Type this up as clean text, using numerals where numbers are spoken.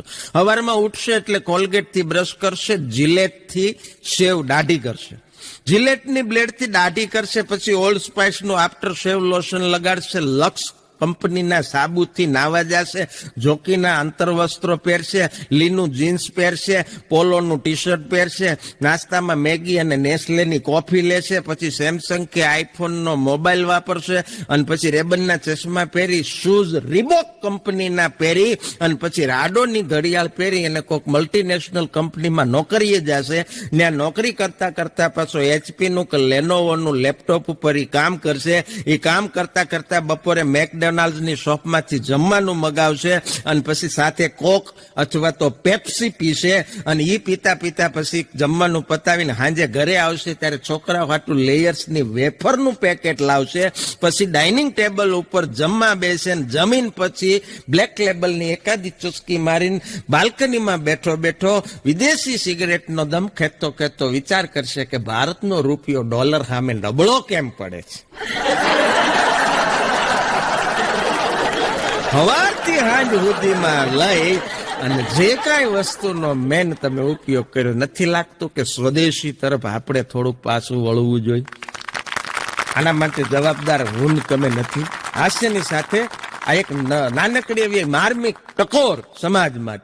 સવારમાં ઉઠશે એટલે કોલગેટ થી બ્રશ કરશે, જીલેટ થી શેવ દાઢી કરશે, જીલેટની બ્લેડ થી દાઢી કરશે, પછી ઓલ્ડ સ્પાઇસ નું આફ્ટર શેવ લોશન લગાડશે, લક્સ કંપનીના સાબુથી નાવા જશે, જોકીના અંતરવસ્ત્રો પહેરશે, લીનું જીન્સ પહેરશે, પોલોનું ટી શર્ટ પહેરશે, નાસ્તામાં મેગી અને નેસ્લેની કોફી લેશે, પછી સેમસંગ કે આઈફોનનો મોબાઈલ વાપરશે, અને પછી રેબનના ચશ્મા પહેરી, શૂઝ રીબોક કંપનીના પહેરી, અને પછી રાડોની ઘડિયાળ પહેરી અને કોઈક મલ્ટીનેશનલ કંપનીમાં નોકરીએ જશે. ત્યાં નોકરી કરતા કરતા પાછો HP નું કે લેનોવોનું લેપટોપ ઉપર એ કામ કરશે. એ કામ કરતા કરતા બપોરે મેકડોનાલ્ડની શોપમાંથી જમવાનું મગાવશે, અને પછી સાથે કોક અથવા તો પેપ્સી પીશે, અને એ પીતા પીતા પછી જમવાનું પતાવીને સાંજે ઘરે આવશે ત્યારે છોકરાઓ હાટું લેયર્સની વેફરનું પેકેટ લાવશે. પછી ડાઇનિંગ ટેબલ ઉપર જમવા બેસે, જમીન પછી બ્લેક લેબલની એકાદી ચુસ્કી મારીને બાલ્કનીમાં બેઠો બેઠો વિદેશી સિગરેટનો દમ ખેંચતો ખેંચતો વિચાર કરશે કે ભારતનો રૂપિયો ડોલર સામે નબળો કેમ પડે છે. સવારથી સાંજ સુધીમાં લઈ અને જે કાંઈ વસ્તુનો મેન તમે ઉપયોગ કર્યો, નથી લાગતું કે સ્વદેશી તરફ આપણે થોડુંક પાછું વળવું જોઈએ? આના માટે જવાબદાર હું તમે નથી. હાસ્યની સાથે આ એક નાનકડી એવી માર્મિક ટકોર સમાજ માટે